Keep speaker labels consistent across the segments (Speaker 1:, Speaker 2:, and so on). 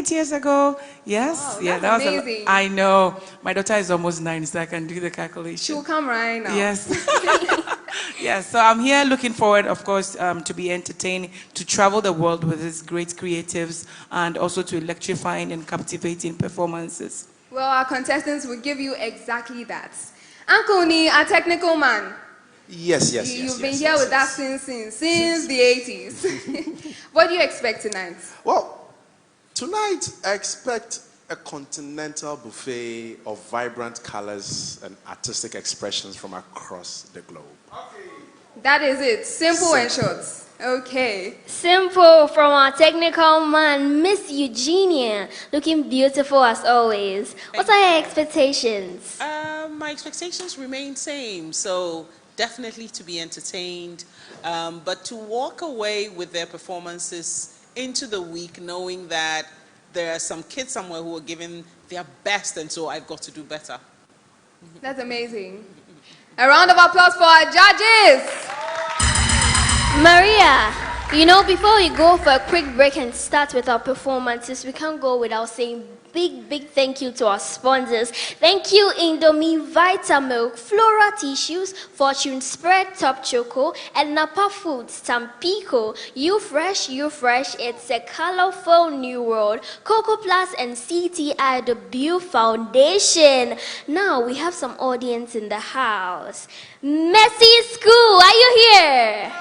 Speaker 1: 8 years ago. Yes.
Speaker 2: Wow,
Speaker 1: yeah,
Speaker 2: that's
Speaker 1: that was
Speaker 2: amazing.
Speaker 1: I know. My daughter is almost 9, so I can do the calculation.
Speaker 2: She'll come right now.
Speaker 1: Yes. Yes. So I'm here looking forward, of course, to be entertained, to travel the world with these great creatives, and also to electrifying and captivating performances.
Speaker 2: Well, our contestants will give you exactly that. Uncle Ni, a technical man.
Speaker 3: Yes.
Speaker 2: You've been here with us since the 80s. What do you expect tonight?
Speaker 3: Well, tonight I expect a continental buffet of vibrant colors and artistic expressions from across the globe.
Speaker 2: That is it. Simple and short. Okay.
Speaker 4: Simple from our technical man, Miss Eugenia, looking beautiful as always. What are your expectations?
Speaker 5: My expectations remain same, so definitely to be entertained, but to walk away with their performances into the week knowing that there are some kids somewhere who are giving their best, and so I've got to do better.
Speaker 2: That's amazing. A round of applause for our judges.
Speaker 4: Maria, you know, before we go for a quick break and start with our performances, we can't go without saying big thank you to our sponsors. Thank you, Indomie Vitamilk, Flora Tissues, Fortune Spread Top Choco, and Napa Foods, Tampico. You fresh, it's a colorful new world. Coco Plus and CTI, the Beau Foundation. Now we have some audience in the house. Messi School, are you here?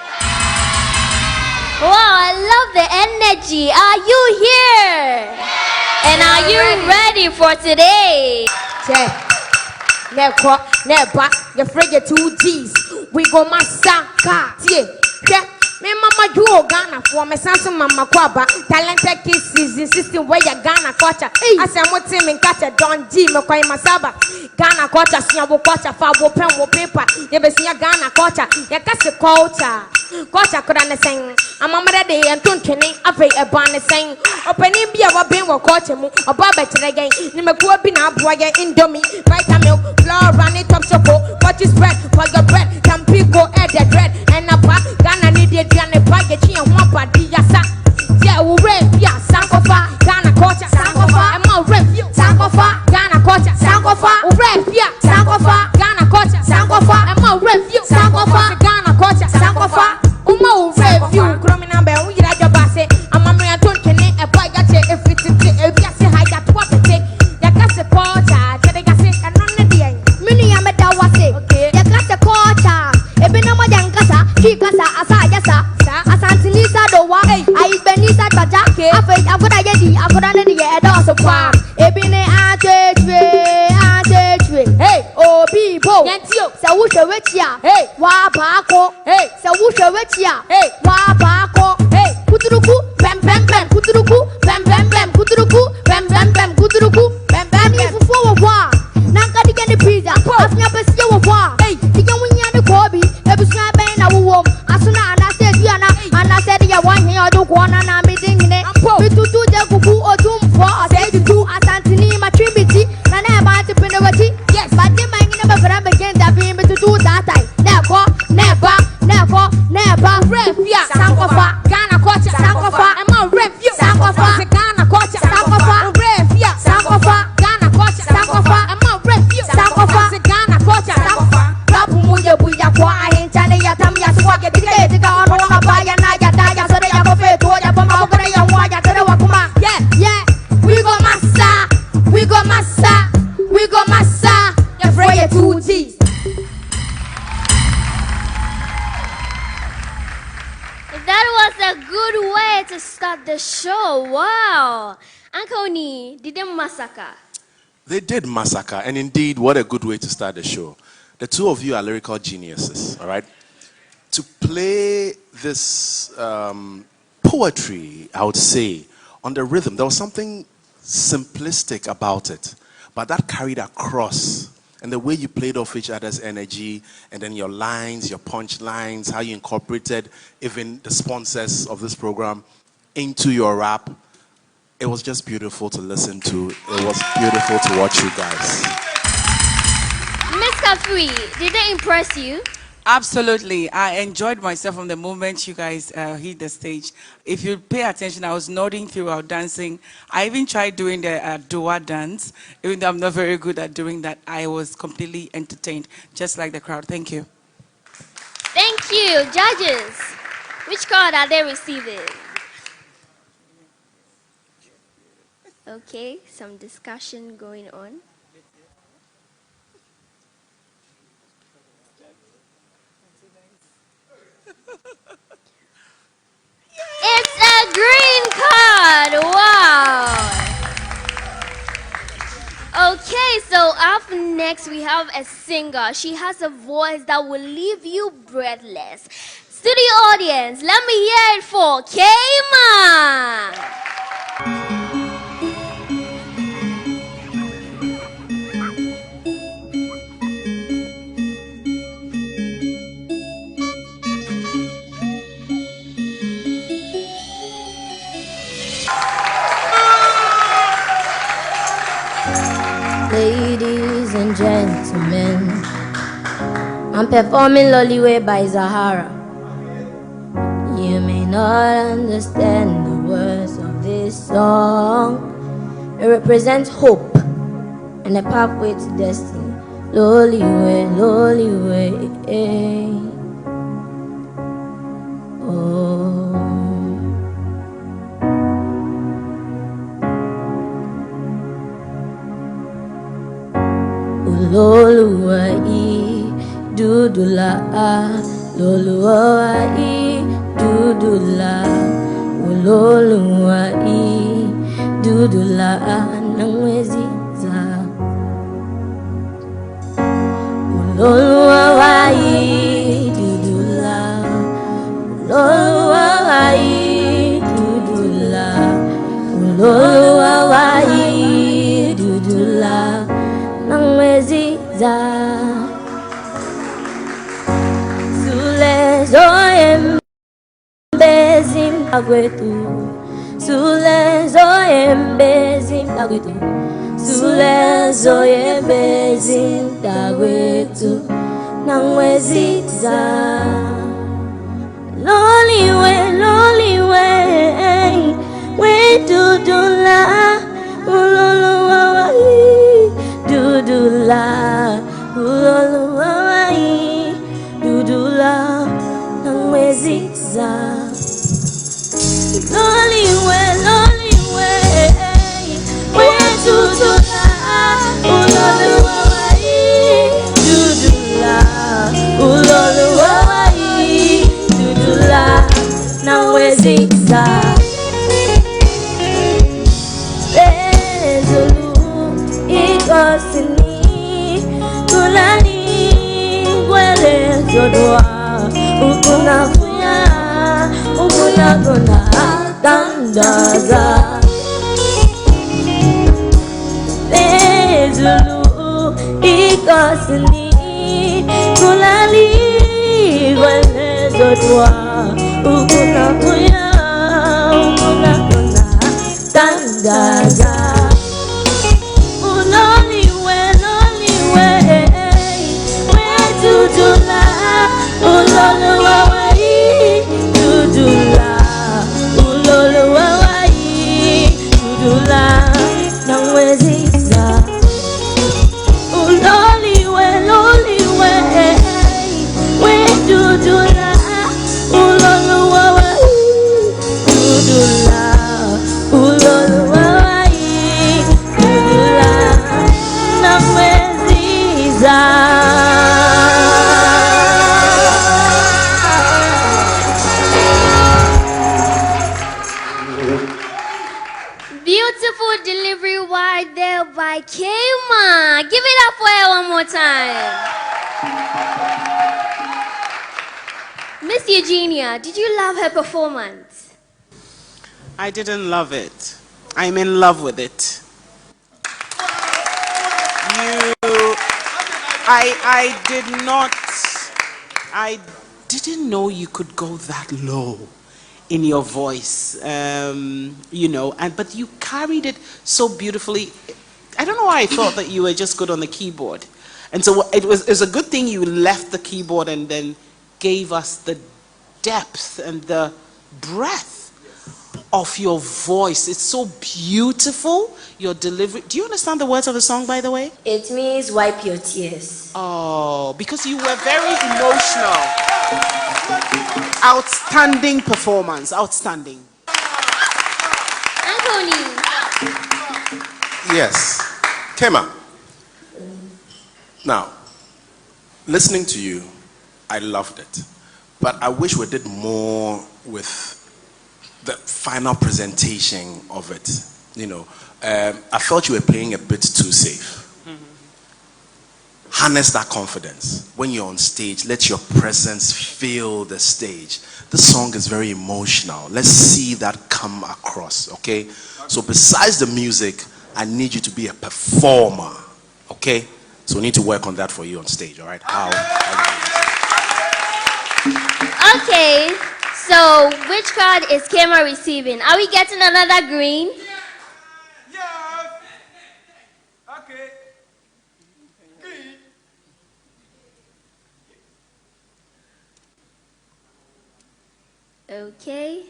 Speaker 4: Wow, I love the energy. Are you here? And are you ready for today?
Speaker 6: Never, you forget 2 G's. We go massacre. Yeah. Me mama do Ghana for me sanso mama kwaba. Talented Kids season system where you Ghana culture. As I'm with him in catch a Don G me kwa masaba. Ghana culture siya wo culture fa wo pen wo paper. You be siya Ghana culture. You catch the culture. Culture could understand. I'm a ready and don't training. I pay a ban saying. Opening be our being what culture mu. A barber again. You me go be na boy Indomie. Vitamilk, flour, running top chocolate. What is bread for your bread? Tampico, add the bread and a pack. Ghana need it. Ghana package and one party. Yeah, we rap. Yeah, Sankofa. Ghana culture. Sankofa. I'm a rap. Sankofa. Ghana culture. Sankofa. Rap. Yeah, Sankofa. Ghana culture. Sankofa. I'm a rap. Sankofa. Ghana culture. Sankofa. Umo review. Criminal bell. We like your basse. I'm a man. Don't can it. A boy got it. If it's if you say hi, got what it take. You got the culture. They got it. And on the day. Mini I'm a dawase. Okay. You got the culture. Ebe na mo yankasa. Kikasa asa yasa. Asantinisa dowa. Ai benisa bajake. Afa agoda yedi. Agoda ne ye edo so kwa. Ebi ne atetwe. Hey, oh people. Yentio. Sa wo hwewechia. Hey, wa baako. Hey, sa wo hwewechia. Hey, wa baako. Hey, kuturuku. Bem. Kuturuku. Bem. Kuturuku. Bem. Kuturuku. Bem. Ni fufu wo wa. Nanka di gene pizza. Afnya besi wo wa. Hey, di gene wunya ne kobi. Ebusua ben na wo. Asuna anase diana. Anase dia wan he odo kwona na meeting ne. Bitutu de kuku odumfo. Say tu asantini matribiti. Na na ba ti penewati. Yes, but the man never grab again that being to do that time. Never. Refia. Sankofa. Ghana culture. Sankofa. I'm a refia. Sankofa. Ghana culture. Sankofa. Refia. Sankofa. Ghana culture. Sankofa. I'm a refia. Sankofa. Ghana culture. Sankofa. Rapu muye buya kwa ahintane ya tamya swage dile diga ono na baya na ya daya sore ya kofe to ya pama okore ya wa ya tere wa kuma. Yeah. We go massa. You afraid you 2 G's.
Speaker 4: That was a good way to start the show. Wow. Uncle Ni, did they massacre?
Speaker 3: They did massacre, and indeed, what a good way to start the show. The two of you are lyrical geniuses, all right? To play this poetry, I would say, on the rhythm, there was something simplistic about it, but that carried across. And the way you played off each other's energy, and then your lines, your punch lines, how you incorporated even the sponsors of this program into your rap, it was just beautiful to listen to. It was beautiful to watch you guys.
Speaker 4: Mr. Free, did they impress you?
Speaker 1: Absolutely. I enjoyed myself from the moment you guys hit the stage. If you pay attention, I was nodding throughout dancing. I even tried doing the Dua dance. Even though I'm not very good at doing that, I was completely entertained, just like the crowd. Thank you.
Speaker 4: Thank you, judges. Which card are they receiving? Okay, some discussion going on. It's a green card. Wow. Okay, so up next we have a singer. She has a voice that will leave you breathless. Studio audience, let me hear it for Keima.
Speaker 6: Ladies and gentlemen, I'm performing Loliwe by Zahara. You may not understand the words of this song. It represents hope and a pathway to destiny. Loliwe, Loliwe, oh. Loluwai dudula, Loluwai dudula, Loluwai dudula nangweziza, Loluwai dudula, Loluwai dudula, Loluwai dudula nangweziza. Sule zoyem bezim tagwetu, Sule zoyem bezim tagwetu, Sule zoyem bezim tagwetu nangweziza. Loliwe, Loliwe, we dudula, Loluwai dudula, Loluwai dudula nangweziza. Loliwe, Loliwe, we dudula, Loluwai dudula, Loluwai dudula nangweziza. Ikosini kulani gwele zodwa ukuna kuya ukuna kona tandaza Zulu ikosini kulani gwele zodwa ukuna kuya ukuna kona tandaza.
Speaker 4: Beautiful delivery right there by Keima. Give it up for her one more time. Miss Eugenia, did you love her performance?
Speaker 5: I didn't love it. I'm in love with it. I didn't know you could go that low in your voice, but you carried it so beautifully. I don't know why I thought that you were just good on the keyboard. And so it was a good thing you left the keyboard and then gave us the depth and the breadth of your voice. It's so beautiful, your delivery. Do you understand the words of the song, by the way?
Speaker 6: It means wipe your tears.
Speaker 5: Oh, because you were very emotional. Outstanding performance, outstanding.
Speaker 4: Anthony.
Speaker 3: Yes. Keima. Now, listening to you, I loved it. But I wish we did more with the final presentation of it. You know, I felt you were playing a bit too safe. Harness that confidence. When you're on stage, let your presence fill the stage. This song is very emotional. Let's see that come across, okay? So besides the music, I need you to be a performer, okay? So we need to work on that for you on stage, all right? How?
Speaker 4: Okay, so which card is Keima receiving? Are we getting another green?
Speaker 7: Yes. Okay. Green.
Speaker 4: Okay.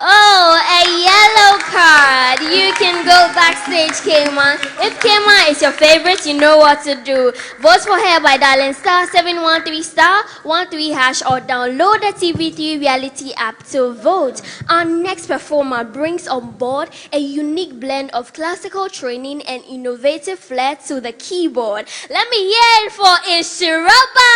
Speaker 4: Oh, a yellow card. You can go backstage, Keima. If Keima is your favorite, you know what to do. Vote for her by dialing *713*13# or download the TV3 reality app to vote. Our next performer brings on board a unique blend of classical training and innovative flair to the keyboard. Let me hear it for Nhyiraba.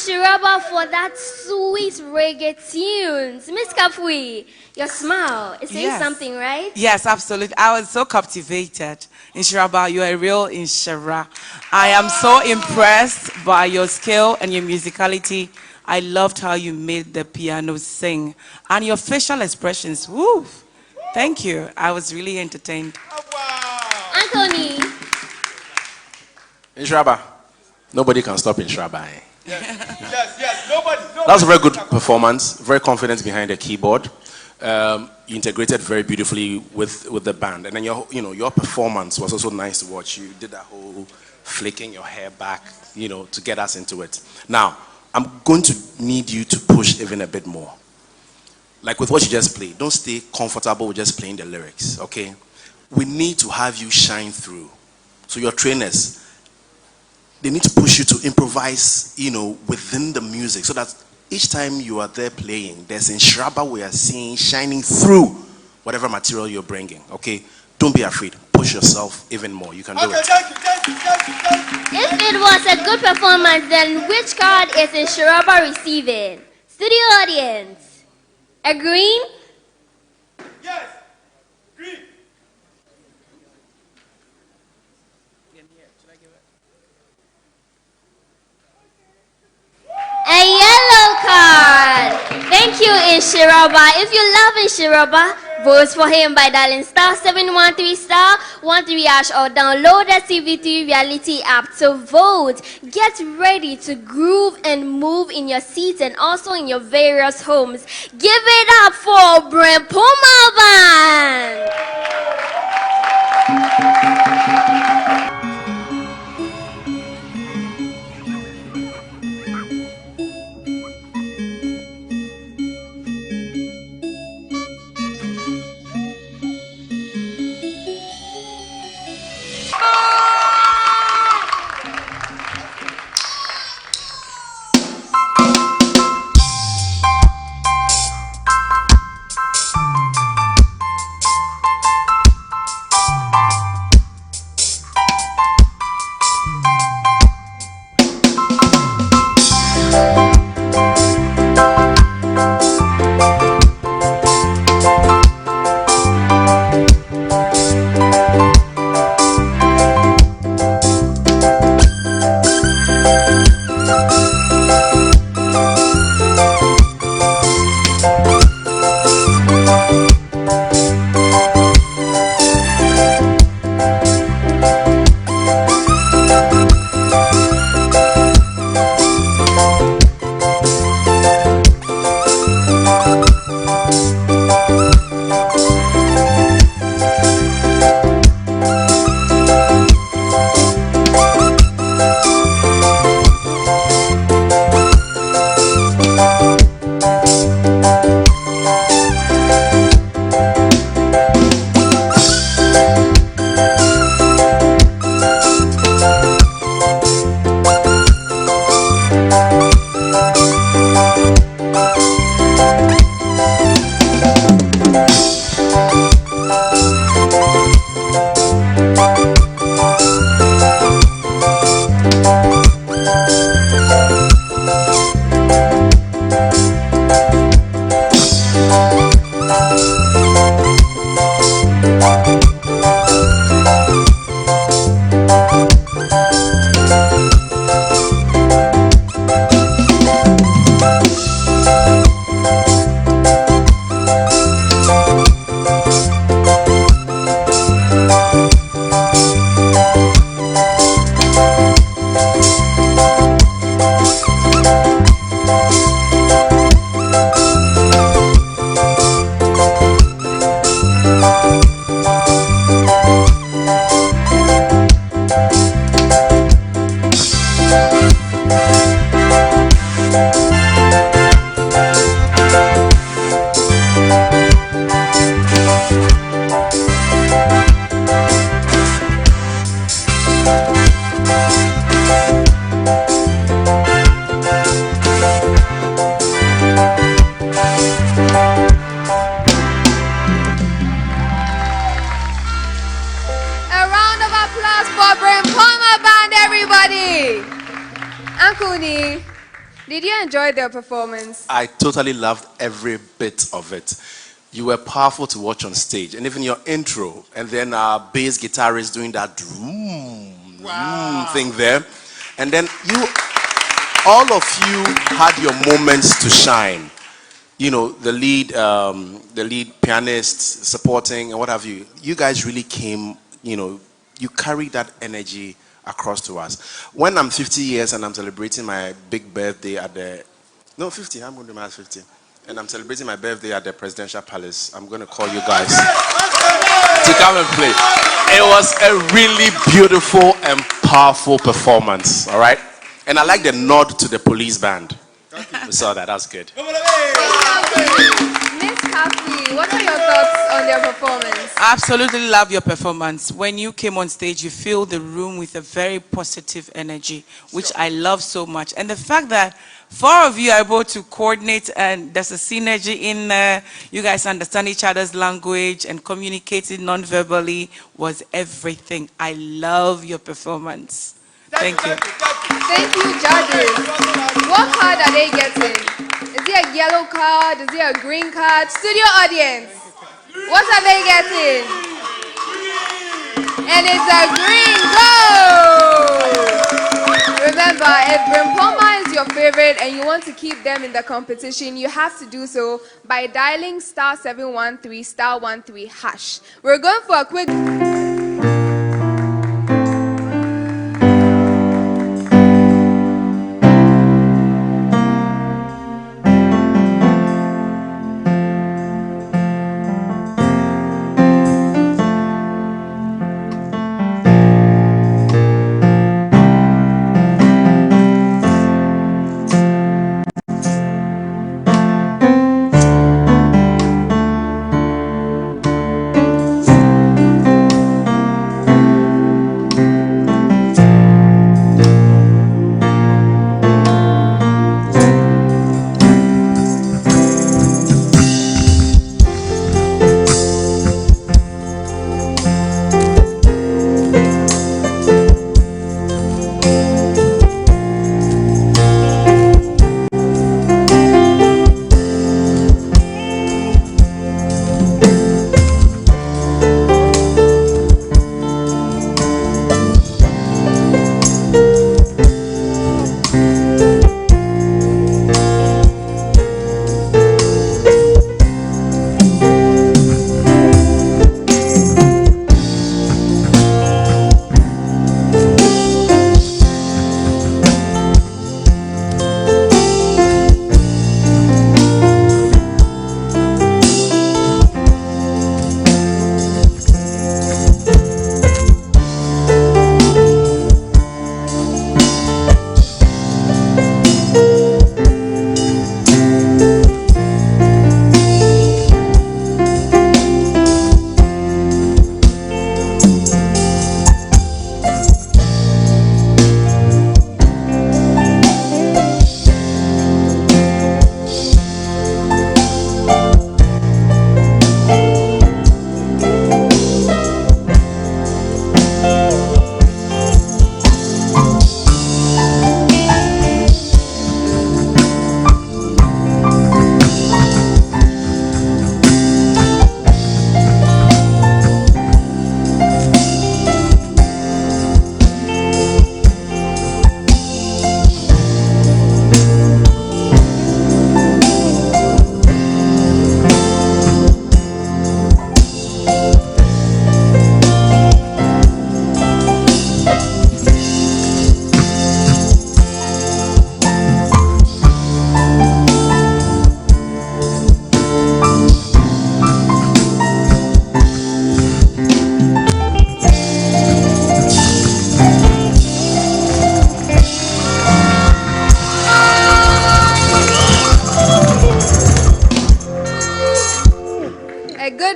Speaker 4: Nhyiraba for that sweet reggae tunes. Mr. Miss Kapui, your smile is saying
Speaker 1: Yes.
Speaker 4: something, right?
Speaker 1: Yes, absolutely. I was so captivated. Nhyiraba, you're a real Nhyira. I am so impressed by your skill and your musicality. I loved how you made the piano sing and your facial expressions. Woo! Thank you. I was really entertained.
Speaker 4: Anthony,
Speaker 3: Nhyiraba, nobody can stop Nhyiraba. Eh?
Speaker 7: Yes, nobody.
Speaker 3: That's a very good performance. Very confident behind the keyboard. You integrated very beautifully with the band, and then your performance was also nice to watch. You did that whole flicking your hair back, to get us into it. Now, I'm going to need you to push even a bit more. Like with what you just played, don't stay comfortable with just playing the lyrics, okay? We need to have you shine through. So your trainers, they need to push you to improvise, within the music, so that each time you are there playing, there's Nhyiraba we are seeing shining through whatever material you're bringing, okay? Don't be afraid. Push yourself even more. You can do it.
Speaker 7: Thank you.
Speaker 4: if it was a good performance, then which card is Nhyiraba receiving? Studio audience, a green?
Speaker 7: Yes. Green.
Speaker 4: A yellow card. Thank you, Nhyiraba. If you love Nhyiraba, vote for him by dialing *713 *13# or download the TV3 reality app to vote. Get ready to groove and move in your seats and also in your various homes. Give it up for Brempoma Band.
Speaker 2: Uncle Nee, Did you enjoy their performance?
Speaker 3: I totally loved every bit of it. You were powerful to watch on stage, and even your intro, and then our bass guitarist doing that thing there, and then all of you had your moments to shine. You know, the lead pianist supporting and what have you. You guys really came. You carried that energy across to us. When I'm 50 years and I'm celebrating my big birthday at the 50. I'm going to be 50. And I'm celebrating my birthday at the Presidential Palace. I'm going to call you guys to come and play. It was a really beautiful and powerful performance, all right? And I like the nod to the police band. We saw that. That's good.
Speaker 2: Miss Kathy, what are your thoughts on their performance?
Speaker 1: Absolutely love your performance. When you came on stage, you fill the room with a very positive energy, which I love so much. And the fact that 4 of you are able to coordinate and there's a synergy in there, you guys understand each other's language and communicating non-verbally was everything. I love your performance. Thank you.
Speaker 2: Thank you, judges. What card are they getting? Is it a yellow card? Is it a green card? Studio audience, what are they getting? And it's a green. Go! Remember, if Brimpoma is your favorite and you want to keep them in the competition, you have to do so by dialing *713 *13#. We're going for a quick...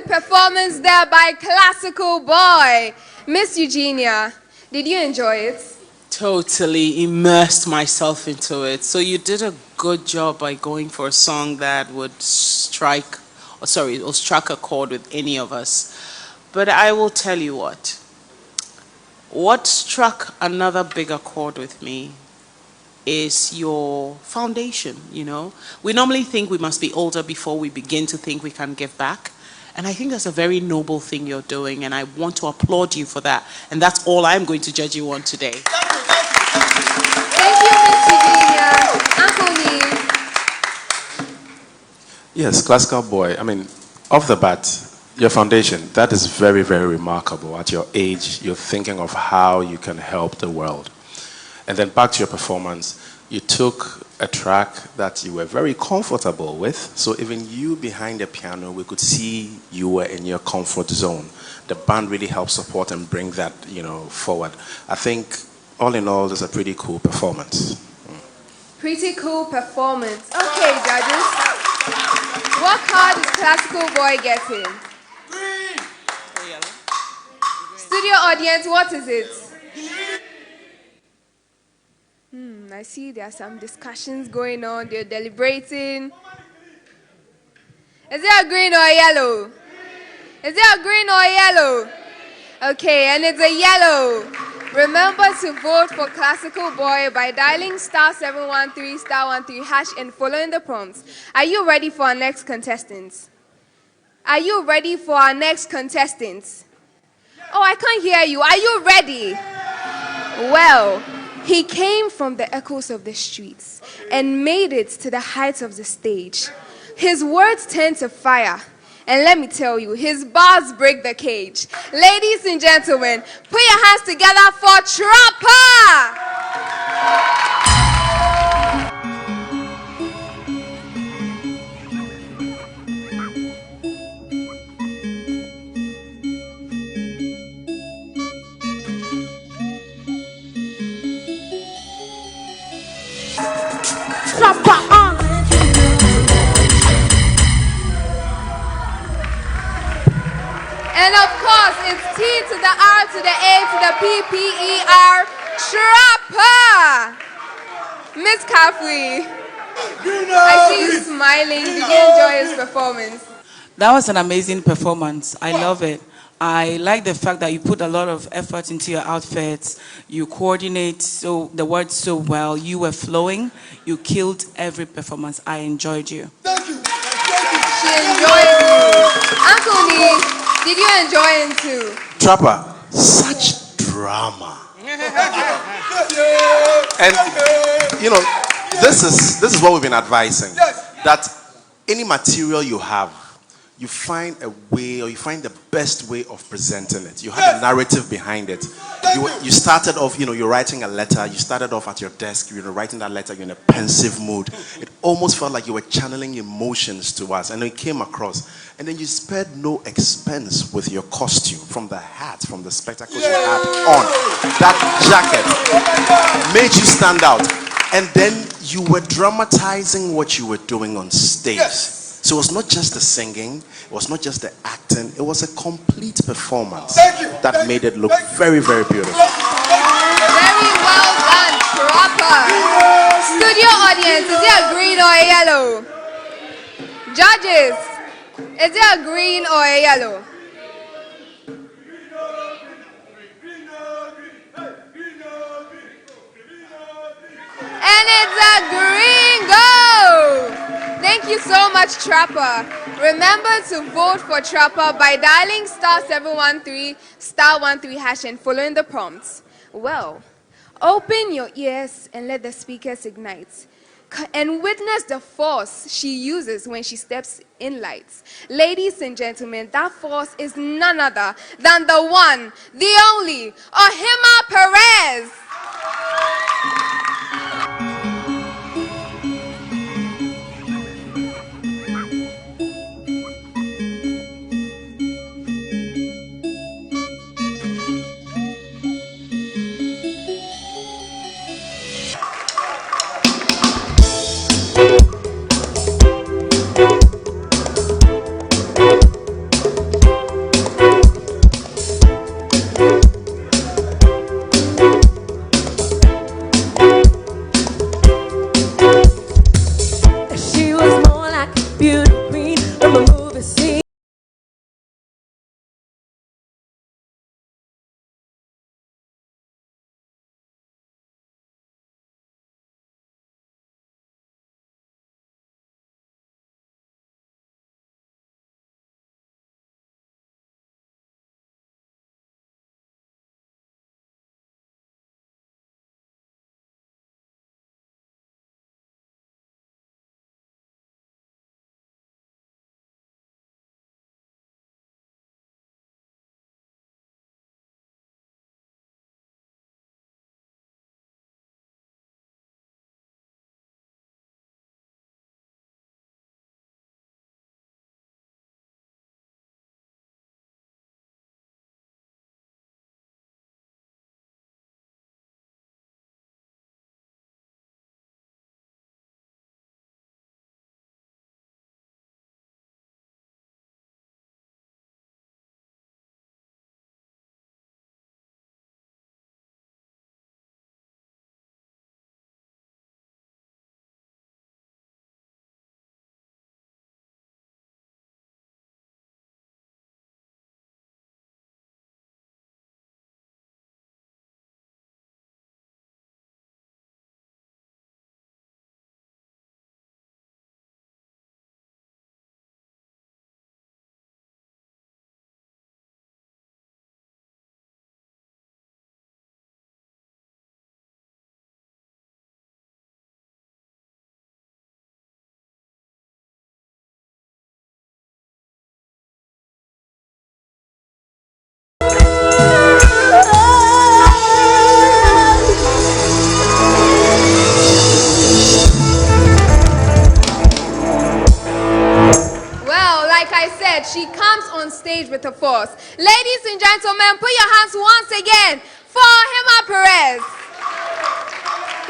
Speaker 2: performance there by Classical Boy. Miss Eugenia, did you enjoy it?
Speaker 5: Totally immersed myself into it. So you did a good job by going for a song that would strike a chord with any of us. But I will tell you what struck another bigger chord with me is your foundation, We normally think we must be older before we begin to think we can give back. And I think that's a very noble thing you're doing, and I want to applaud you for that. And that's all I'm going to judge you on today.
Speaker 2: Thank you, Ms. Virginia. Uncle Neil.
Speaker 3: Yes, classical boy. I mean, off the bat, your foundation, that is very, very remarkable. At your age, you're thinking of how you can help the world. And then back to your performance, you took a track that you were very comfortable with. So even you behind the piano, we could see you were in your comfort zone. The band really helped support and bring that, forward. I think, all in all, it's a pretty cool performance.
Speaker 2: Pretty cool performance. Okay, judges. What card is Classical Boy getting? Studio audience, what is it? I see there are some discussions going on. They're deliberating. Is it a green or a yellow? Is it a green or a yellow? Okay, and it's a yellow. Remember to vote for Classical Boy by dialing *713 *13# and following the prompts. Are you ready for our next contestants? Are you ready for our next contestants? Oh, I can't hear you. Are you ready? Well, he came from the echoes of the streets and made it to the heights of the stage. His words turned to fire. And let me tell you, his bars break the cage. Ladies and gentlemen, put your hands together for Trapper! And of course, it's T to the R to the A to the P-P-E-R, Trapper! Miss Kafui, I see you smiling. Did you enjoy his performance?
Speaker 1: That was an amazing performance. I love it. I like the fact that you put a lot of effort into your outfits. You coordinate the words so well. You were flowing. You killed every performance. I enjoyed you.
Speaker 7: Thank you.
Speaker 2: She enjoyed you. Uncle Nee, did you enjoy him too?
Speaker 3: Trapper, such drama. And this is what we've been advising. That any material you have, you find a way, or you find the best way of presenting it. You have a narrative behind it. You started off, you're writing a letter. You started off at your desk, you're writing that letter, you're in a pensive mood. It almost felt like you were channeling emotions to us, and it came across. And then you spared no expense with your costume, from the hat, from the spectacles you had on. That jacket made you stand out. And then you were dramatizing what you were doing on stage. So it was not just the singing, it was not just the acting, it was a complete performance that made it look very, very beautiful.
Speaker 2: Very well done, Trapper. Studio audience, is it a green or a yellow? Judges, is it a green or a yellow? And it's a green go! Thank you so much, Trapper. Remember to vote for Trapper by dialing *713 *13# and following the prompts. Well, open your ears and let the speakers ignite. And witness the force she uses when she steps in lights. Ladies and gentlemen, that force is none other than the one, the only, Ohemaa Perez. I said, she comes on stage with a force. Ladies and gentlemen, put your hands once again for Ohemaa Perez.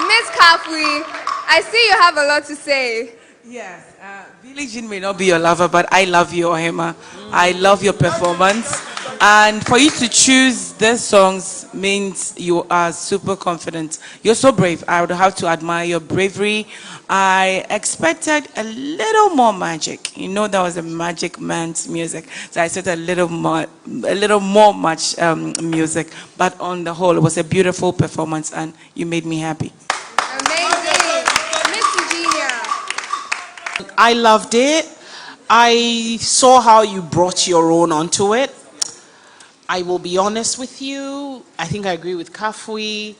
Speaker 2: Miss Kafui, I see you have a lot to say.
Speaker 1: Yes, Billie Jean may not be your lover, but I love you, Ohemaa. I love your performance. And for you to choose these songs means you are super confident. You're so brave. I would have to admire your bravery. I expected a little more magic. You know, that was a Magic Man's music. So I said a little more much music. But on the whole, it was a beautiful performance and you made me happy.
Speaker 2: Amazing. Miss Eugenia.
Speaker 5: I loved it. I saw how you brought your own onto it. I will be honest with you. I think I agree with Kafui.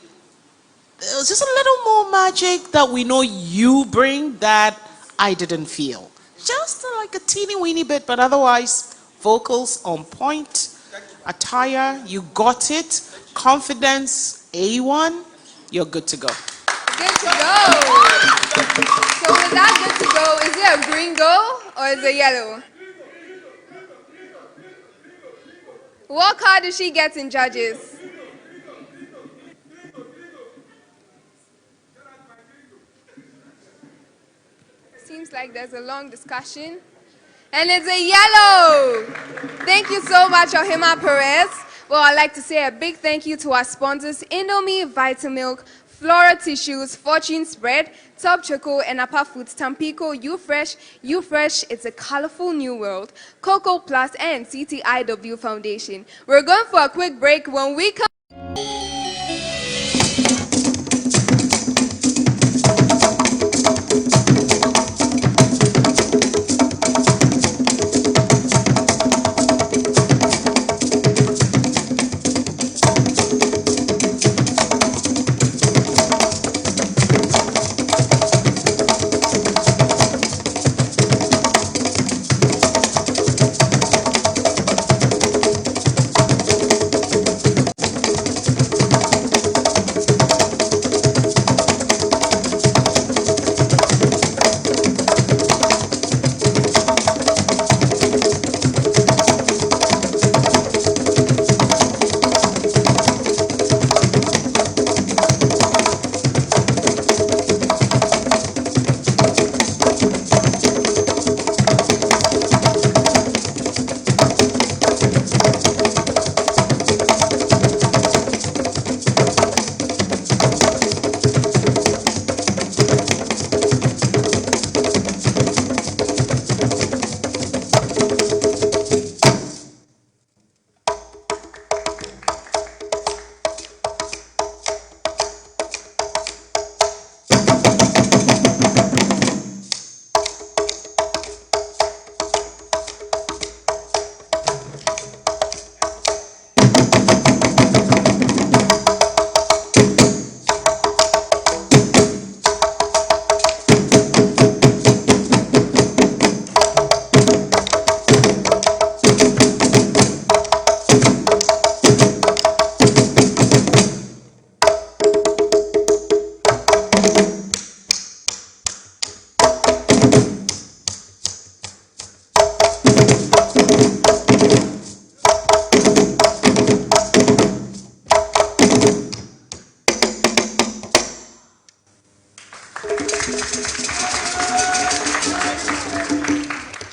Speaker 5: There was just a little more magic that we know you bring that I didn't feel. Just like a teeny weeny bit, but otherwise, vocals on point. Attire, you got it. Confidence, A1. You're good to go.
Speaker 2: Good to go. So with that good to go, is it a green go or is it yellow? What card did she get in judges? Seems like there's a long discussion. And it's a yellow. Thank you so much, Ohemaa Perez. Well, I'd like to say a big thank you to our sponsors, Indomie, Vitamilk, Flora Tissues, Fortune Spread, Top Choco, and Apa Foods, Tampico, You Fresh, It's a Colorful New World, Cocoa Plus, and CTIW Foundation. We're going for a quick break. When we come...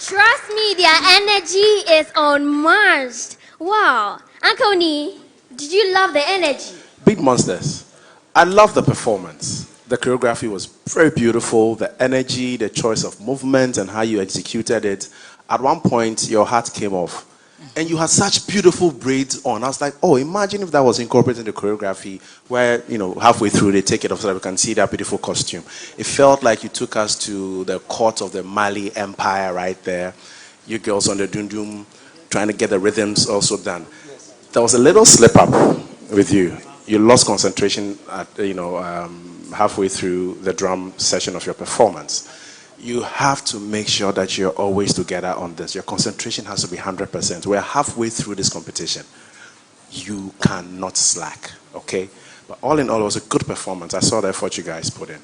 Speaker 4: Trust me, their energy is unmatched. Wow. Uncle Nee, did you love the energy?
Speaker 3: Big Monsters. I love the performance. The choreography was very beautiful. The energy, the choice of movement, and how you executed it. At one point, your hat came off. And you had such beautiful braids on. I was like, oh, imagine if that was incorporated in the choreography where, you know, halfway through they take it off so that we can see that beautiful costume. It felt like you took us to the court of the Mali Empire right there. You girls on the dundum trying to get the rhythms also done. There was a little slip up with you. You lost concentration at, halfway through the drum session of your performance. You have to make sure that you're always together on this. Your concentration has to be 100%. We're halfway through this competition. You cannot slack, okay? But all in all, it was a good performance. I saw the effort you guys put in.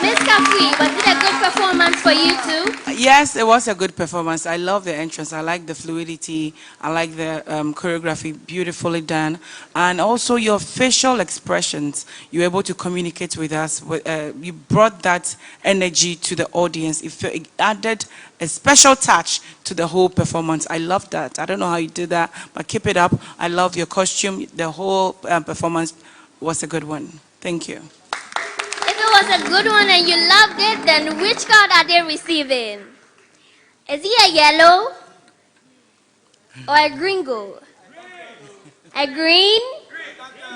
Speaker 4: Miss Capri, was it a good performance for you too?
Speaker 1: Yes, it was a good performance. I love the entrance. I like the fluidity. I like the choreography, beautifully done. And also your facial expressions. You were able to communicate with us. You brought that energy to the audience. It added a special touch to the whole performance. I love that. I don't know how you did that, but keep it up. I love your costume. The whole performance was a good one. Thank you.
Speaker 4: If it was a good one and you loved it, then which card are they receiving? Is he a yellow or a gringo? A green?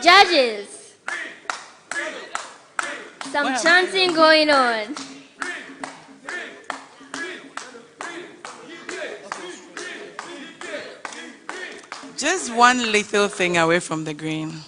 Speaker 4: Judges. Some chanting going on.
Speaker 1: Just one little thing away from the green.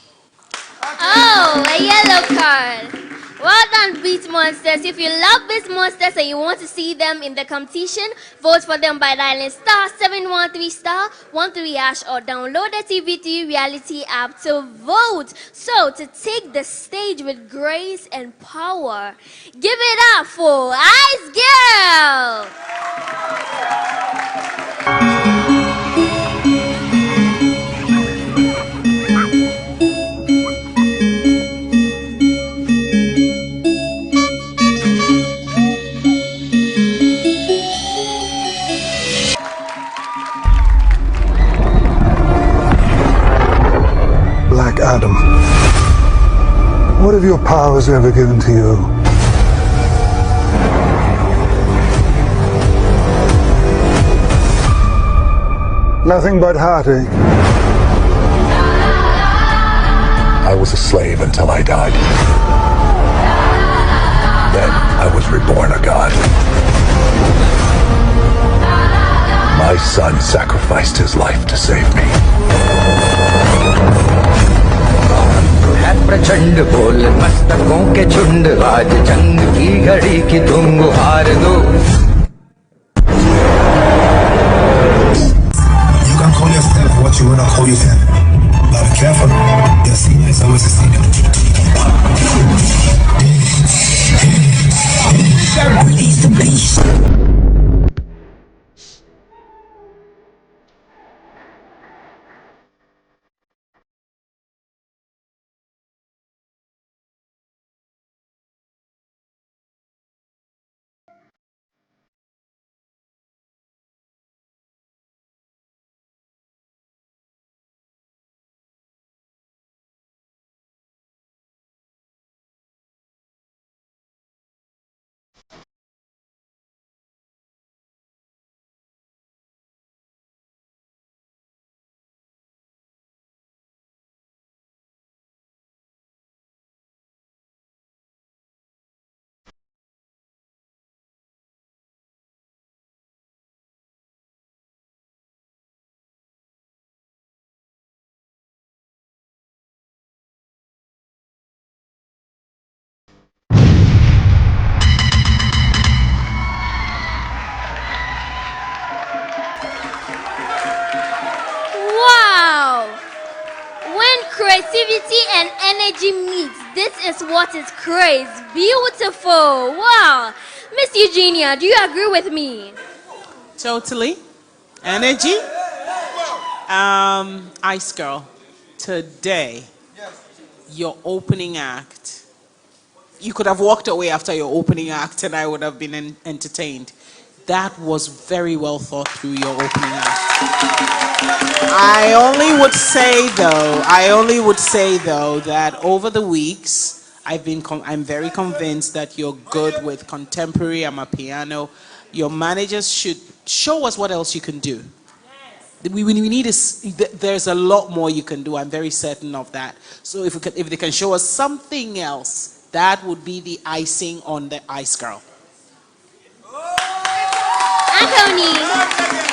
Speaker 4: Oh, a yellow card. Well done, Beat Monsters. If you love Beat Monsters and you want to see them in the competition, vote for them by dialing *713*13# or download the TV3 reality app to vote. So, to take the stage with grace and power, give it up for Ice Girl.
Speaker 8: Adam, what have your powers ever given to you? Nothing but heartache. I was a slave until I died. Then I was reborn a god. My son sacrificed his life to save me.
Speaker 9: प्रचंड बोल मस्तकों के झुंड आज जंग की घड़ी की तुम हार दो
Speaker 8: You can call yourself what you wanna call yourself, but be careful. Your senior is always a senior. Release the beast.
Speaker 4: Wow! When creativity and energy meet, this is what is crazy. Beautiful. Wow. Miss Eugenia, do you agree with me?
Speaker 5: Totally. Energy. Ice Girl, today, your opening act. You could have walked away after your opening act and I would have been entertained. That was very well thought through, your opening act. I only would say though that over the weeks, I'm very convinced that you're good with contemporary amapiano. Your managers should show us what else you can do. We need there's a lot more you can do. I'm very certain of that. So if they can show us something else, that would be the icing on the Ice Girl.
Speaker 4: Anthony,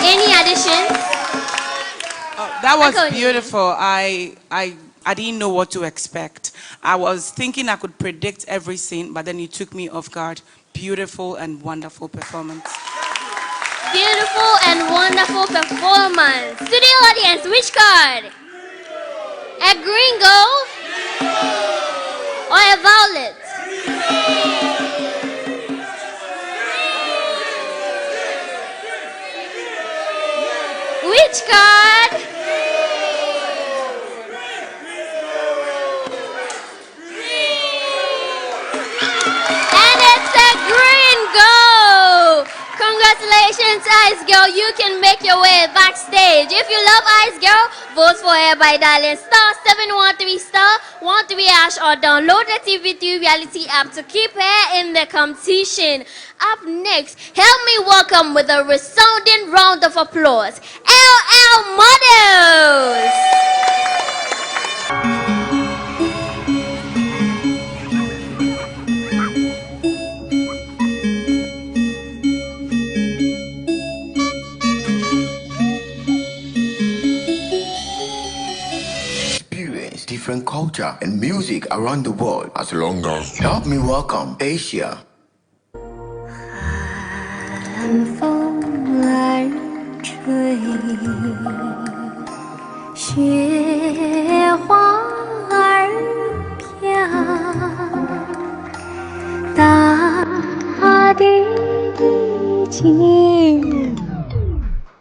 Speaker 4: any additions?
Speaker 1: That was beautiful. I didn't know what to expect. I was thinking I could predict every scene, but then you took me off guard. Beautiful and wonderful performance.
Speaker 4: Beautiful and wonderful performance. To the audience, which card? A gringo or a violet? Which card? And it's a green goal. Congratulations, Ice Girl. You can make your way backstage. If you love Ice Girl, vote for her by dialing *713*138# or download the TV3 reality app to keep her in the competition. Up next, help me welcome with a resounding round of applause, LL Models.
Speaker 10: Experience different culture and music around the world as long as help me welcome Asia.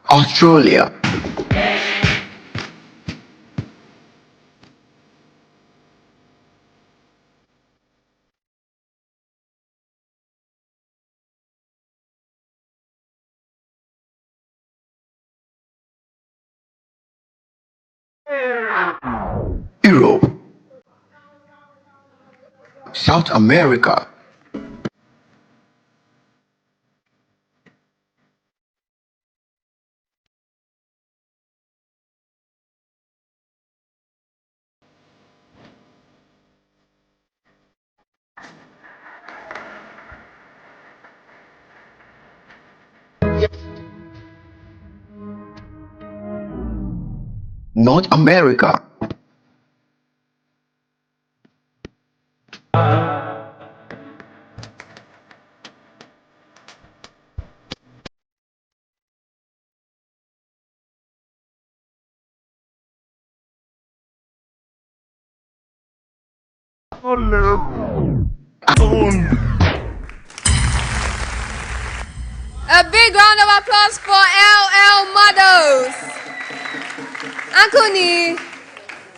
Speaker 10: Australia. Europe. South America. North America.
Speaker 2: A big round of applause for LL Models. Uncle Nee,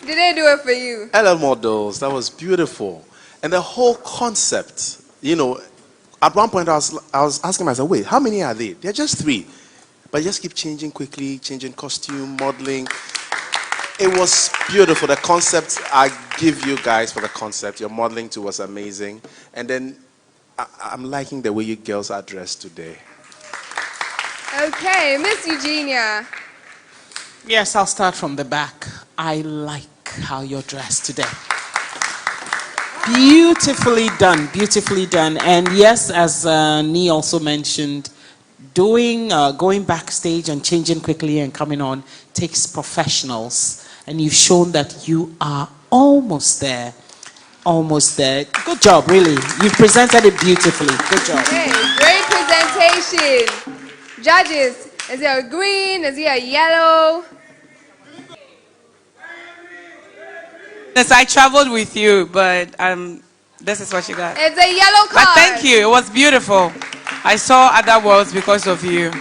Speaker 2: did they do it for you?
Speaker 3: LL Models, that was beautiful. And the whole concept, you know, at one point I was asking myself, wait, how many are they? They're just 3. But just keep changing quickly, changing costume, modeling. It was beautiful. The concept, I give you guys for the concept. Your modeling too was amazing. And then I'm liking the way you girls are dressed today.
Speaker 2: Okay, Miss Eugenia.
Speaker 5: Yes, I'll start from the back. I like how you're dressed today. Beautifully done, beautifully done. And yes, as Nee also mentioned, going backstage and changing quickly and coming on takes professionals. And you've shown that you are almost there. Almost there. Good job, really. You've presented it beautifully. Good job.
Speaker 2: Okay, great presentation. Judges, is it a green? Is it a yellow?
Speaker 1: Yes, I traveled with you, but this is what you got.
Speaker 2: It's a yellow card.
Speaker 1: But thank you. It was beautiful. I saw other worlds because of you.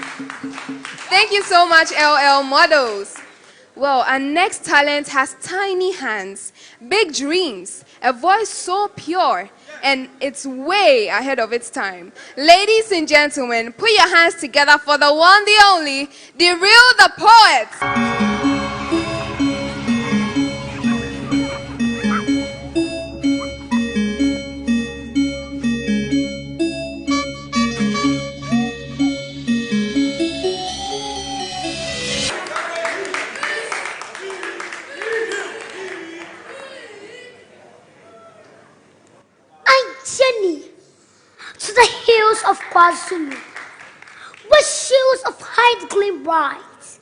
Speaker 2: Thank you so much, LL Models. Well, our next talent has tiny hands, big dreams, a voice so pure, and it's way ahead of its time. Ladies and gentlemen, put your hands together for the one, the only, the real, the poet.
Speaker 11: Journey to the hills of KwaZulu, where shields of hide gleam bright,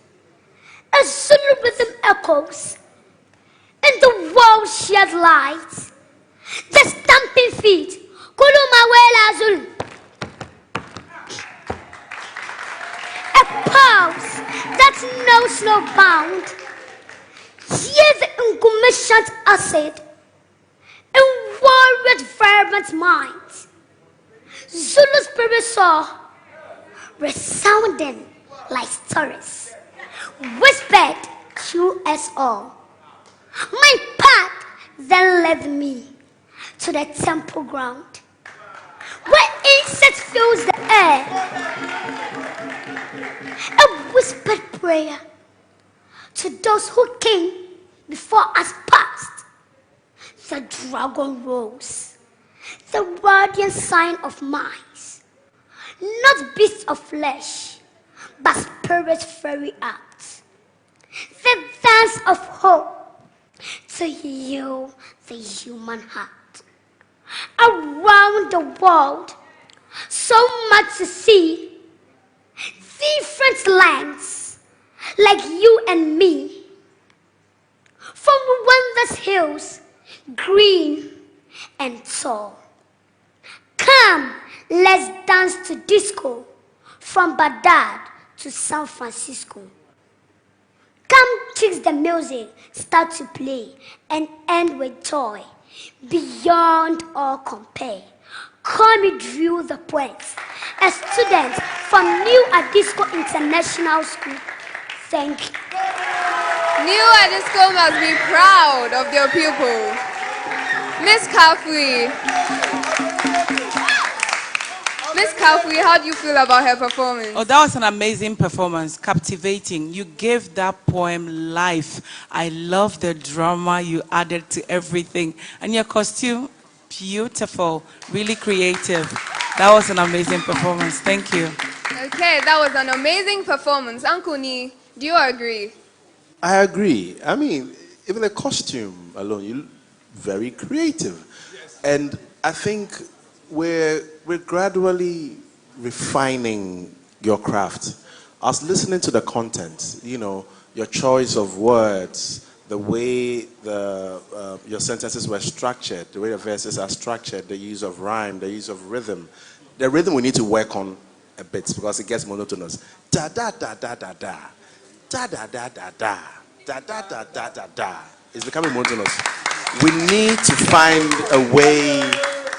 Speaker 11: as Zulu rhythm echoes, and the world shares light. The stamping feet, Kulumawela Zulu, a pulse that knows no bound. Hear the uncommissioned acid, and war with fervent mind. Zulu spirit saw, resounding like stories, whispered to us all. My path then led me to the temple ground, where incense fills the air. A whispered prayer to those who came before us passed. The dragon rose, the radiant sign of mice, not beasts of flesh, but spirit fairy acts. The dance of hope to heal the human heart. Around the world, so much to see, different lands, like you and me. From Rwanda's hills, green and tall. Come, let's dance to disco, from Baghdad to San Francisco. Come, chicks, the music start to play and end with joy, beyond all compare. Call me Drew the Poet, a student from New Adisco International School. Thank you.
Speaker 2: New Adisco must be proud of their pupils. Miss Kafui. Miss Kafui, how do you feel about her performance?
Speaker 1: Oh, that was an amazing performance, captivating. You gave that poem life. I love the drama you added to everything. And your costume, beautiful, really creative. That was an amazing performance. Thank you.
Speaker 2: Okay, that was an amazing performance. Uncle Ni, do you agree?
Speaker 3: I agree. I mean, even the costume alone, you very creative. Yes. And I think we're gradually refining your craft. I was listening to the content, you know, your choice of words, the way your sentences were structured, the way the verses are structured, the use of rhyme, the use of rhythm. The rhythm we need to work on a bit because it gets monotonous. Da da da da da da. Da da da da da. Da da da da da da. It's becoming monotonous. We need to find a way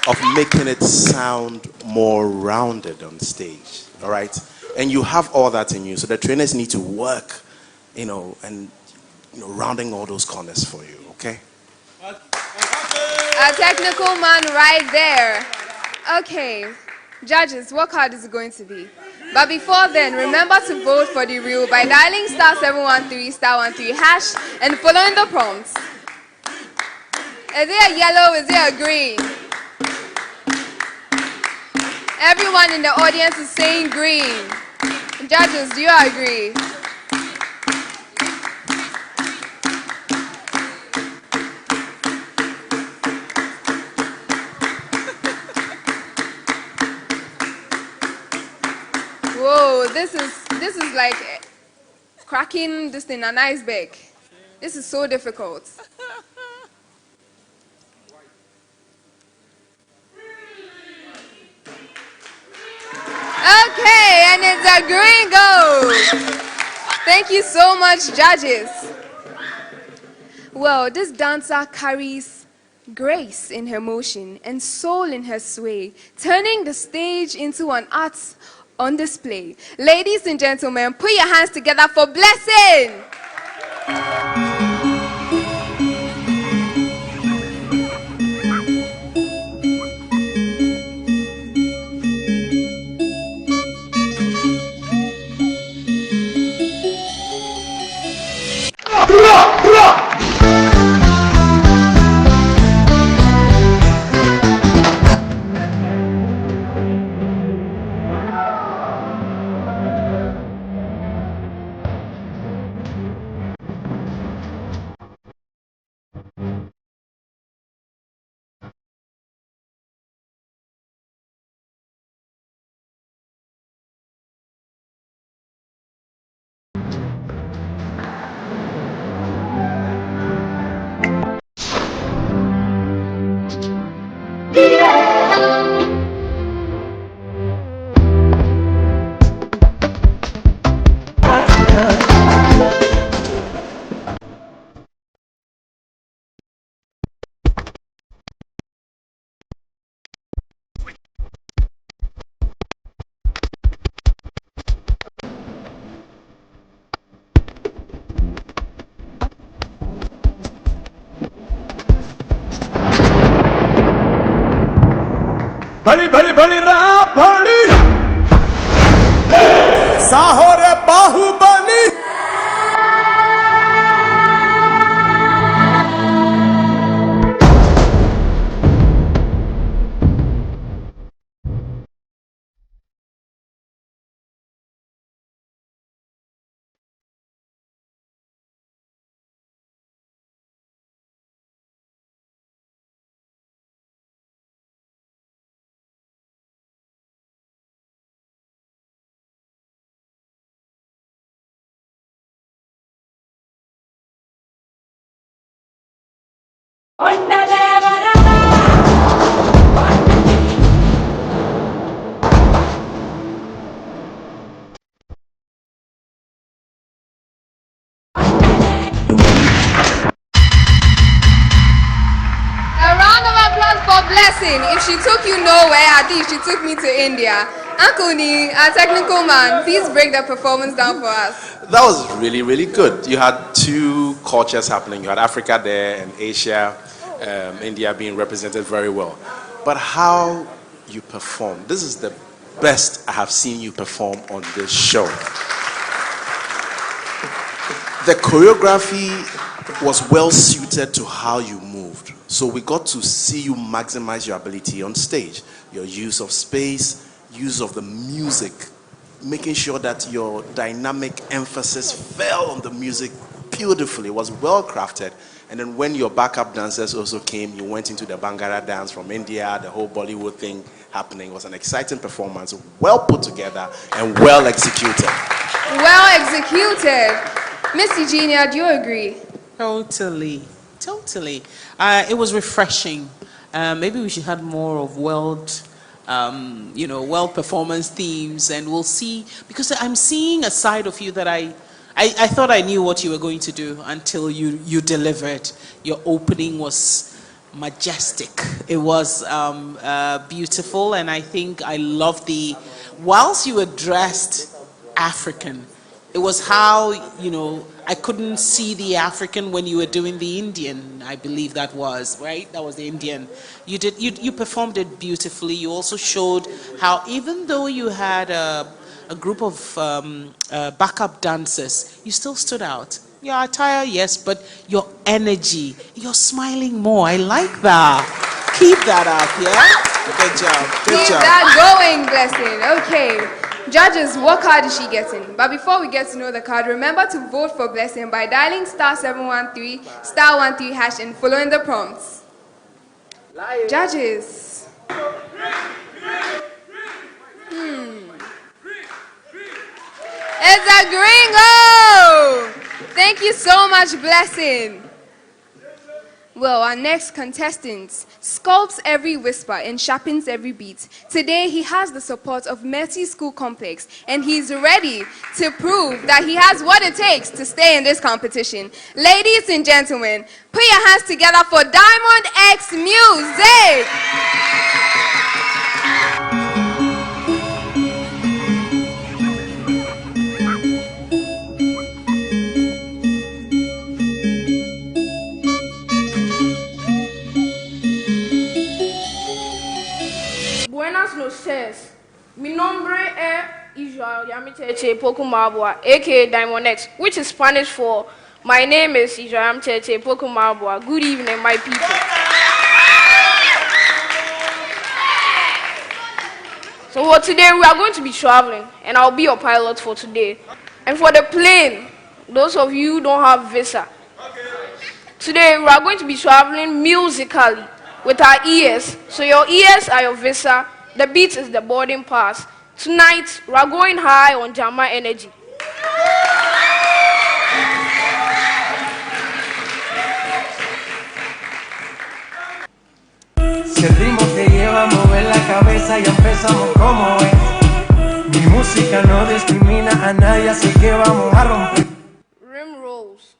Speaker 3: of making it sound more rounded on stage. All right? And you have all that in you. So the trainers need to work, you know, and rounding all those corners for you, okay?
Speaker 2: A technical man right there. Okay, judges, what card is it going to be? But before then, remember to vote for the rule by dialing *713*13# and following the prompts. Is it a yellow? Is it a green? Everyone in the audience is saying green. Judges, do you agree? Whoa, this is like cracking this thing an iceberg. This is so difficult. Okay, and it's a green goal. Thank you so much, judges. Well, this dancer carries grace in her motion and soul in her sway, turning the stage into an art on display. Ladies and gentlemen, put your hands together for Blessing.
Speaker 7: bali rap bali. Sahore bahubali.
Speaker 2: A round of applause for Blessing. If she took you nowhere, I think she took me to India. Uncle Nee, our technical man, please break the performance down for us.
Speaker 3: That was really, really good. You had two cultures happening. You had Africa there and Asia, India being represented very well. But how you perform, this is the best I have seen you perform on this show. The choreography was well suited to how you moved. So we got to see you maximize your ability on stage. Your use of space, use of the music, making sure that your dynamic emphasis fell on the music beautifully. It was well crafted. And then when your backup dancers also came, you went into the Bhangra dance from India, the whole Bollywood thing happening. It was an exciting performance, well put together and well executed.
Speaker 2: Well executed. Miss Eugenia, do you agree?
Speaker 5: Totally. It was refreshing. Maybe we should have more of world performance themes, and we'll see, because I'm seeing a side of you that I thought I knew what you were going to do until you delivered. Your opening was majestic. It was beautiful, and I think I loved whilst you were dressed African, it was how, I couldn't see the African when you were doing the Indian. I believe that was, right? That was the Indian. You performed it beautifully. You also showed how, even though you had a group of backup dancers, you still stood out. Your attire, yes, but your energy, you're smiling more. I like that. Keep that up, yeah? Good job. Good
Speaker 2: Keep
Speaker 5: job.
Speaker 2: that going, Blessing. Okay. Judges, what card is she getting? But before we get to know the card, remember to vote for Blessing by dialing *713 *13# and following the prompts. Judges. It's a gringo! Thank you so much, Blessing. Well, our next contestant sculpts every whisper and sharpens every beat. Today, he has the support of Mercy School Complex, and he's ready to prove that he has what it takes to stay in this competition. Ladies and gentlemen, put your hands together for Diamond X Music!
Speaker 12: Buenas noches. Mi nombre es Nhyiraba Pokumabwa, aka Diamond X, which is Spanish for my name is Nhyiraba Pokumabwa. Good evening, my people. So for today, we are going to be traveling, and I'll be your pilot for today. And for the plane, those of you who don't have visa, today we are going to be traveling musically with our ears. So your ears are your visa, the beat is the boarding pass. Tonight, we are going high on Jama energy.
Speaker 13: Si el ritmo te lleva a mover la cabeza y empezamos como es. Mi música no discrimina a nadie, así que vamos a romper.
Speaker 12: Rim rolls.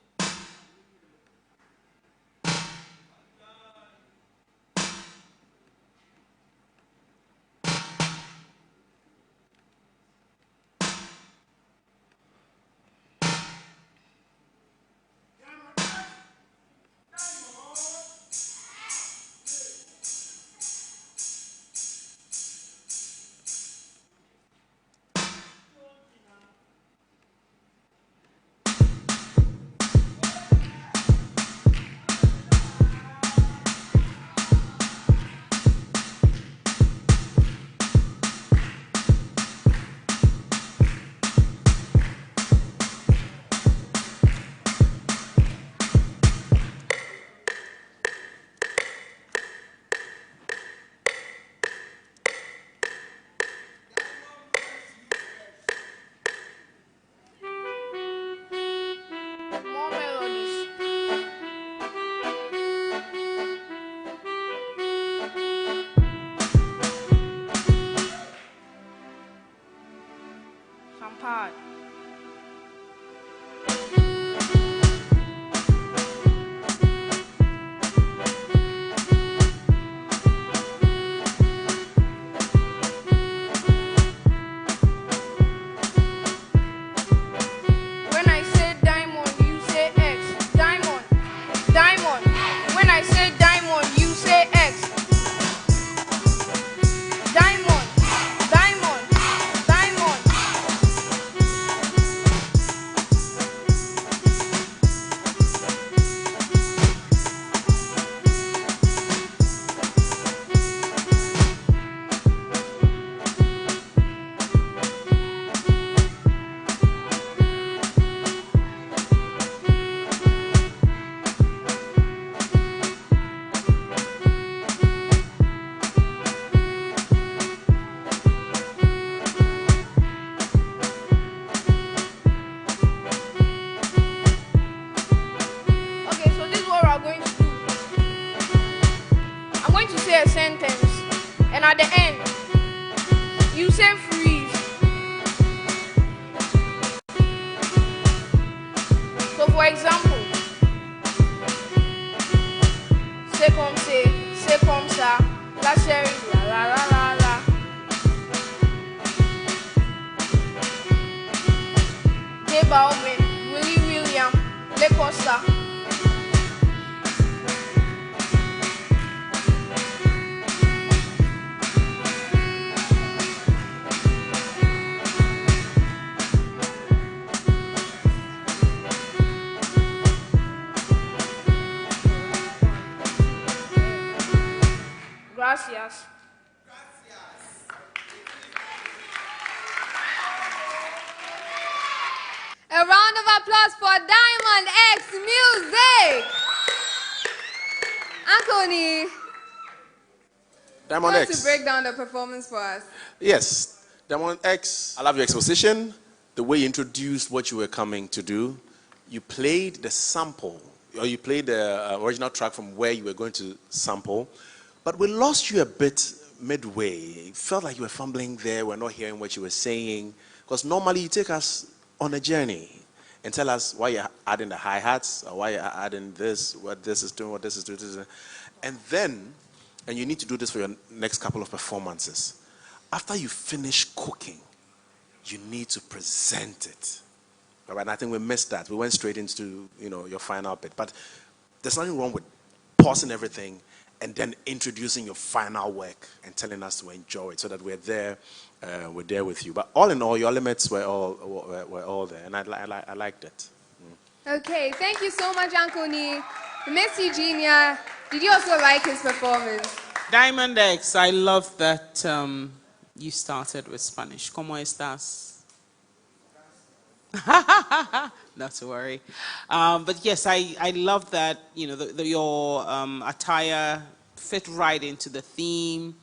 Speaker 12: and at the end, you say freeze. So for example, c'est comme ça, la chérie, la la la la. J Balvin, Willie William, Le Costa. Gracias.
Speaker 2: A round of applause for Diamond X Music. Uncle Nee,
Speaker 3: Diamond
Speaker 2: want
Speaker 3: X.
Speaker 2: to break down the performance for us?
Speaker 3: Yes, Diamond X, I love your exposition, the way you introduced what you were coming to do. You played the sample, or you played the original track from where you were going to sample, but we lost you a bit midway. It felt like you were fumbling there, we're not hearing what you were saying, because normally you take us on a journey and tell us why you're adding the hi-hats, or why you're adding this, what this is doing, what this is doing, and then, and you need to do this for your next couple of performances. After you finish cooking, you need to present it. All right, and I think we missed that. We went straight into, your final bit. But there's nothing wrong with pausing everything and then introducing your final work and telling us to enjoy it so that we're there with you. But all in all, your limits were all there, and I liked it.
Speaker 2: Okay, thank you so much, Uncle Nee. Miss Eugenia, did you also like his performance?
Speaker 5: Diamond X, I love that you started with Spanish. ¿Cómo estás? Not to worry. But yes, I love that, your attire fit right into the theme.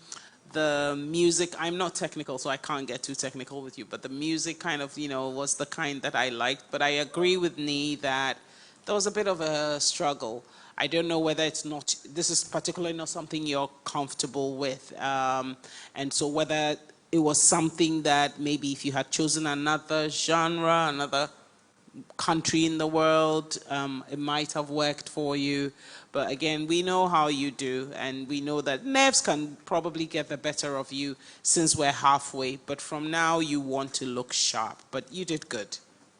Speaker 5: The music, I'm not technical, so I can't get too technical with you, but the music kind of, was the kind that I liked. But I agree with Nee that there was a bit of a struggle. I don't know whether this is particularly not something you're comfortable with. And so whether it was something that maybe if you had chosen another genre, another country in the world, it might have worked for you. But again, we know how you do, and we know that nerves can probably get the better of you since we're halfway. But from now, you want to look sharp. But you did good.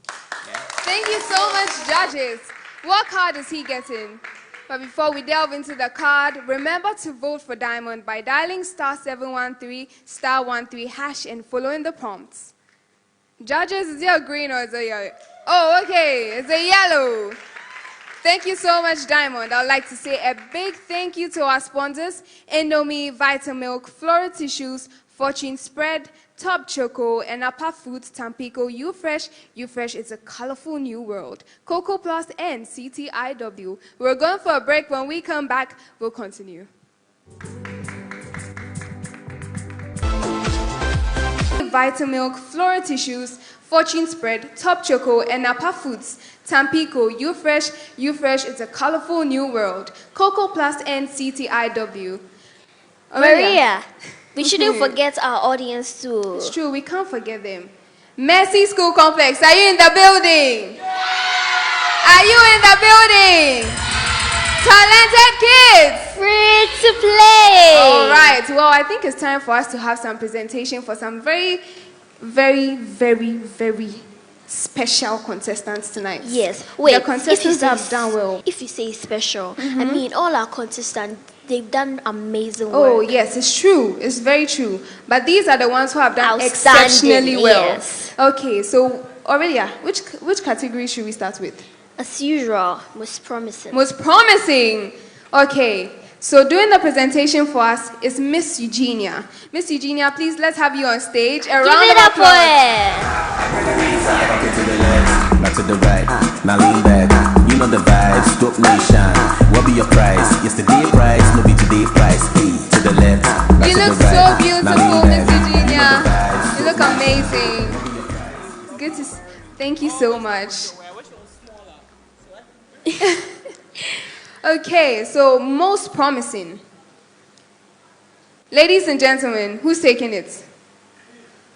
Speaker 5: Yeah.
Speaker 2: Thank you so much, judges. What card is he getting? But before we delve into the card, remember to vote for Diamond by dialing *713 *13# and following the prompts. Judges, is it a green or is it a... Oh, okay, it's a yellow. Thank you so much, Diamond. I'd like to say a big thank you to our sponsors, Indomie, Vitamilk, Floral Tissues, Fortune Spread, Top Choco, and Napa Foods, Tampico, U-Fresh. U-Fresh is a colorful new world. Cocoa Plus and CTIW. We're going for a break. When we come back, we'll continue. Vitamilk, Floral Tissues, Fortune Spread, Top Choco, and Napa Foods, Tampico, U-Fresh. U-Fresh is a colorful new world. Cocoa Plus and CTIW.
Speaker 4: Maria, we shouldn't forget our audience too.
Speaker 2: It's true, we can't forget them. Mercy School Complex, are you in the building? Are you in the building? Talented Kids!
Speaker 4: Free to play!
Speaker 2: All right, well, I think it's time for us to have some presentation for some very, very, very, very special contestants tonight.
Speaker 4: Yes. Wait,
Speaker 2: the contestants have done well.
Speaker 4: If you say special, I mean all our contestants, they've done amazing work.
Speaker 2: Oh, yes, it's true. It's very true. But these are the ones who have done exceptionally well.
Speaker 4: Yes.
Speaker 2: Okay, so Aurelia, which category should we start with?
Speaker 4: As usual, most promising.
Speaker 2: Most promising. Okay. So doing the presentation for us is Miss Eugenia. Miss Eugenia, please let's have you on stage. A round of applause.
Speaker 14: Back to the left, back to the right. Now lean back. You know the vibes. Dope nation. What be your price? Yesterday price, no be today price. Hey, to the left. Back
Speaker 2: You
Speaker 14: to
Speaker 2: look
Speaker 14: the right.
Speaker 2: so beautiful,
Speaker 14: Now lean
Speaker 2: Miss
Speaker 14: back.
Speaker 2: Eugenia.
Speaker 14: You
Speaker 2: You look amazing. Good to thank you so much. Okay, so most promising. Ladies and gentlemen, who's taking it?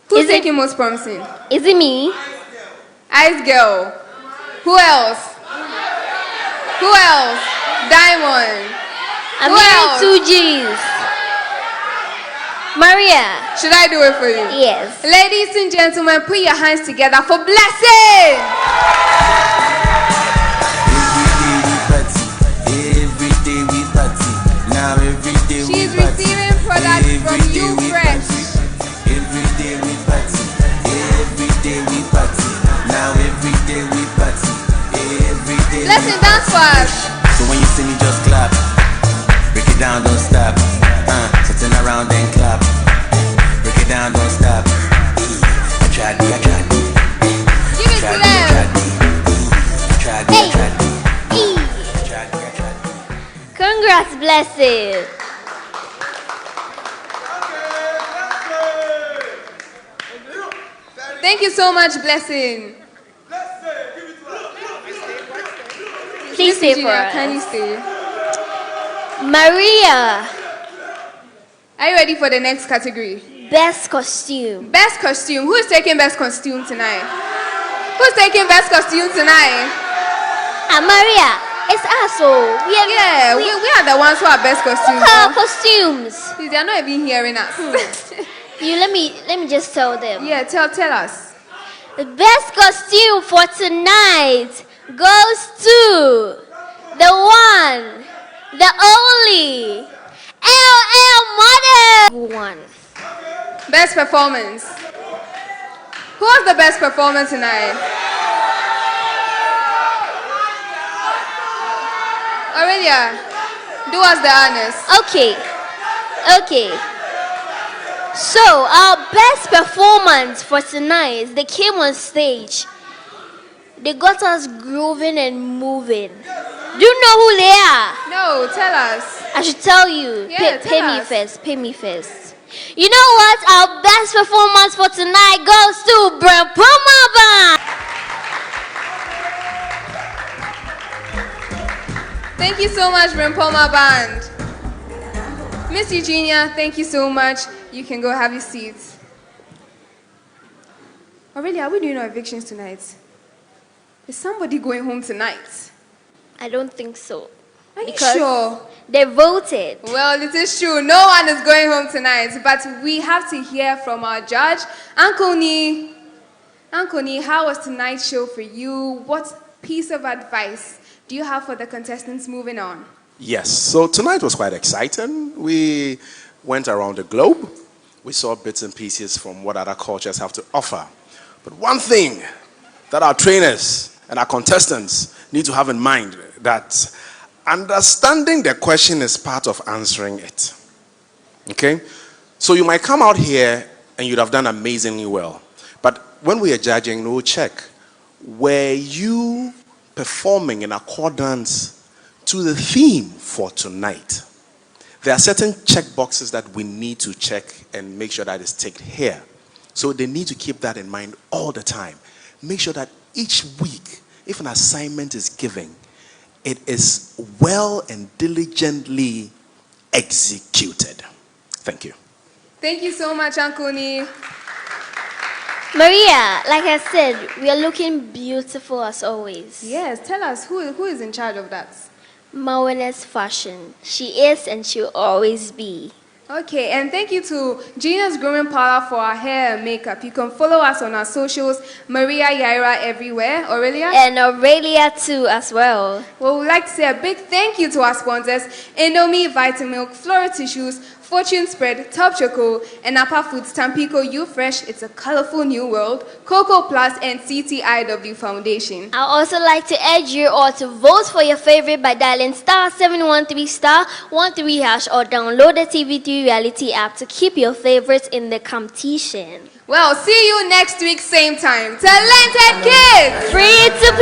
Speaker 2: Who's taking most promising?
Speaker 4: Is it me?
Speaker 2: Ice Girl. Who else? Who else? Diamond.
Speaker 4: I'm
Speaker 2: Who else?
Speaker 4: 2 G's. Maria.
Speaker 2: Should I do it for you?
Speaker 4: Yes.
Speaker 2: Ladies and gentlemen, put your hands together for Blessing.
Speaker 14: Every day we party. Now every day we
Speaker 2: She's
Speaker 14: party.
Speaker 2: receiving products from you fresh.
Speaker 14: Every day we party. Every day we party. Now every day we party. Every day.
Speaker 2: Blessing, dance for us.
Speaker 14: So when you see me, just clap. Break it down, don't stop. So turn around and clap. Break it down, don't stop. I tried.
Speaker 2: Give it to them.
Speaker 4: Congrats, Blessed.
Speaker 2: Thank you so much, Blessing.
Speaker 4: Please stay for
Speaker 2: Virginia,
Speaker 4: us.
Speaker 2: kindly stay.
Speaker 4: Maria.
Speaker 2: Are you ready for the next category?
Speaker 4: Best costume.
Speaker 2: Best costume. Who's taking best costume tonight? Who's taking best costume tonight?
Speaker 4: Maria, it's us.
Speaker 2: We are the ones who are best costumes.
Speaker 4: Look at our costumes.
Speaker 2: Please, they are not even hearing us.
Speaker 4: Let me just tell them.
Speaker 2: Yeah, tell us.
Speaker 4: The best costume for tonight goes to the one, the only LL Mother. One.
Speaker 2: Best performance. Who has the best performance tonight? Aurelia, do us the honors.
Speaker 4: Okay. So, our best performance for tonight, they came on stage. They got us grooving and moving. Do you know who they are?
Speaker 2: No, tell us.
Speaker 4: I should tell you.
Speaker 2: Yeah,
Speaker 4: Pay
Speaker 2: tell
Speaker 4: me
Speaker 2: us.
Speaker 4: first. Pay me first. You know what? Our best performance for tonight goes to Brempoma Band.
Speaker 2: Thank you so much, Brempoma Band. Miss Eugenia, thank you so much. You can go have your seats. Aurelia, are we doing our evictions tonight? Is somebody going home tonight?
Speaker 4: I don't think so.
Speaker 2: Are you
Speaker 4: Because
Speaker 2: sure?
Speaker 4: they voted.
Speaker 2: Well, it is true. No one is going home tonight. But we have to hear from our judge, Uncle Ni. Uncle Ni, how was tonight's show for you? What piece of advice do you have for the contestants moving on?
Speaker 3: Yes, so tonight was quite exciting. We went around the globe. We saw bits and pieces from what other cultures have to offer. But one thing that our trainers and our contestants need to have in mind, that understanding the question is part of answering it. Okay? So you might come out here and you'd have done amazingly well. But when we are judging, we'll check, were you performing in accordance to the theme for tonight? There are certain check boxes that we need to check and make sure that it's ticked here. So they need to keep that in mind all the time. Make sure that each week, if an assignment is given, it is well and diligently executed. Thank you.
Speaker 2: Thank you so much, Uncle Ni.
Speaker 4: Maria, like I said, we are looking beautiful as always.
Speaker 2: Yes, tell us, who is in charge of that?
Speaker 4: Mawene's fashion. She is and she'll always be.
Speaker 2: Okay, and thank you to Gina's Grooming Parlor for our hair and makeup. You can follow us on our socials, Maria Nhyiraba everywhere. Aurelia?
Speaker 4: And Aurelia too as well.
Speaker 2: Well, we'd like to say a big thank you to our sponsors, Indomie, Vitamilk, Flora Tissues, Fortune Spread, Top Choco, and Napa Foods, Tampico, You Fresh, It's a Colorful New World, Cocoa Plus, and CTIW Foundation.
Speaker 4: I'd also like to urge you all to vote for your favorite by dialing *713*13# or download the TV3 Reality app to keep your favorites in the competition.
Speaker 2: Well, see you next week, same time. Talented Kids!
Speaker 4: Free to play!